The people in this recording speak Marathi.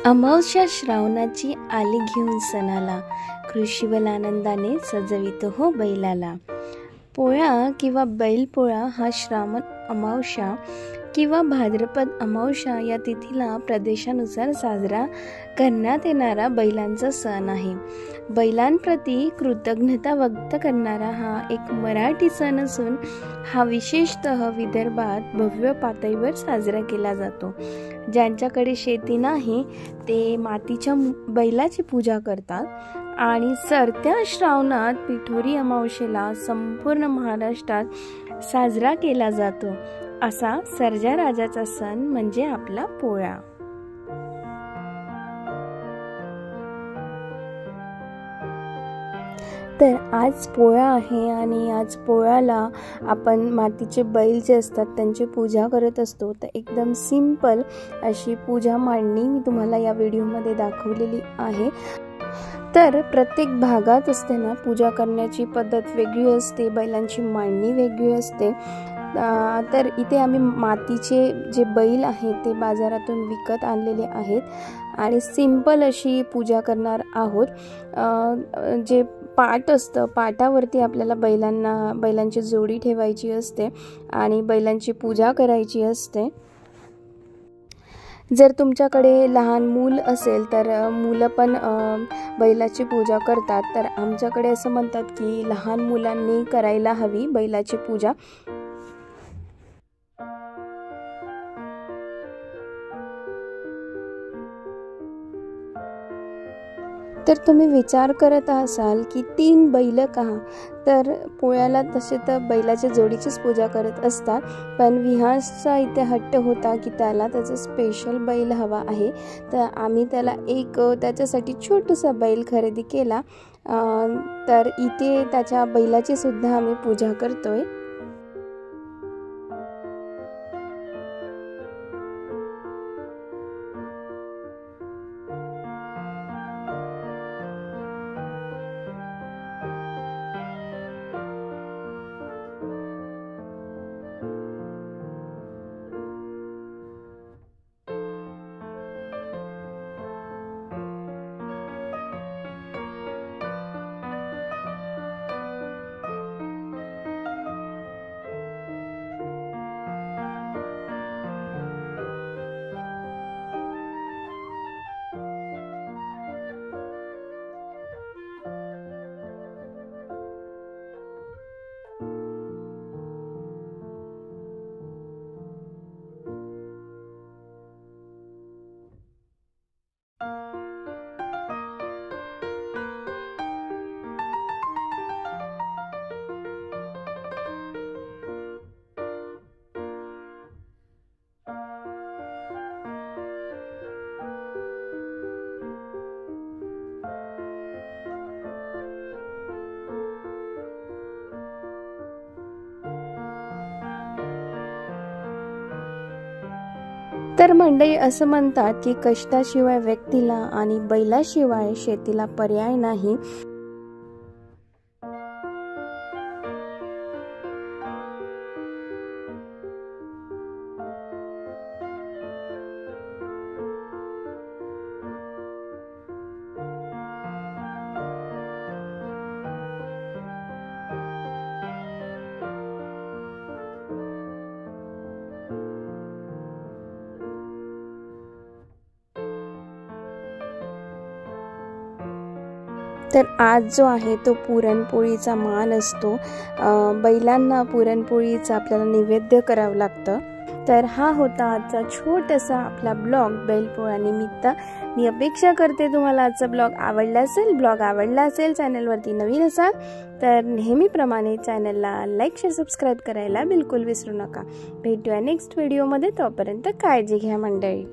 अमावस्या श्रावणाची आली घेऊन सणाला, कृषीवल आनंदाने सजवितो हो बैलाला। पोळा किंवा बैलपोळा हा श्रावण अमावस्या किंवा भाद्रपद अमावस्या या तिथीला प्रदेशानुसार साजरा करण्यात येणारा बैलांचा सण आहे। बैलांप्रती कृतज्ञता व्यक्त करणारा हा एक मराठी सण असून हा विशेषतः विदर्भात भव्य पातळीवर साजरा केला जातो। ज्यांच्याकडे शेती नाही ते मातीच्या बैलाची पूजा करतात आणि सरत्या श्रावणात पिठोरी अमावस्येला संपूर्ण महाराष्ट्रात साजरा केला जातो। असा सर्जा राजाचा सण म्हणजे आपला पोळा। तर आज पोळा आहे आणि आज पोळ्याला आपण मातीचे बैल जे असतात त्यांची पूजा करत असतो। तर एकदम सिंपल अशी पूजा मांडणी मी तुम्हाला या व्हिडिओमध्ये दाखवलेली आहे। तर प्रत्येक भागात असते ना पूजा करण्याची पद्धत वेगळी असते, बैलांची मांडणी वेगळी असते। तर इथे आम्ही मातीचे जे बैल आहेत ते बाजारातून विकत आणलेले आहेत आणि सिंपल अशी पूजा करणार आहोत। जे पाट असतं पाटावरती आपल्याला बैलांची जोडी ठेवायची असते आणि बैलांची पूजा करायची असते। जर तुमच्याकडे लहान मूल असेल तर मुलं पण बैलाची पूजा करतात। तर आमच्याकडे असं म्हणतात की लहान मुलांनी करायला हवी बैलाची पूजा। तर तुम्ही विचार करत असाल की 3 बैल का? तर पोळ्याला तसे तर बैलाच्या जोडीचीच पूजा करत असतात, पण विहासचा इथे हट्ट होता की त्याला त्याचा स्पेशल बैल हवा आहे। तर आम्ही त्याला एक त्याच्यासाठी छोटासा बैल खरेदी केला। तर इथे त्याच्या बैलाची सुद्धा आम्ही पूजा करतोय। तर मंडळी असं म्हणतात की कष्टाशिवाय व्यक्तीला आणि बैलाशिवाय शेतीला पर्याय नाही। तर आज जो आहे तो पुरणपोळीचा मान असतो। बैलांना पुरणपोळीचा आपल्याला नैवेद्य करावं लागतं। तर हा होता आजचा छोटासा आपला ब्लॉग बैलपोळा निमित्त। मी अपेक्षा करते तुम्हाला आजचा ब्लॉग आवडला असेल। ब्लॉग आवडला असेल, चॅनलवरती नवीन असाल तर नेहमीप्रमाणे चॅनलला लाईक शेअर सबस्क्राईब करायला बिलकुल विसरू नका। भेटूया नेक्स्ट व्हिडिओमध्ये, तोपर्यंत काळजी घ्या मंडळी।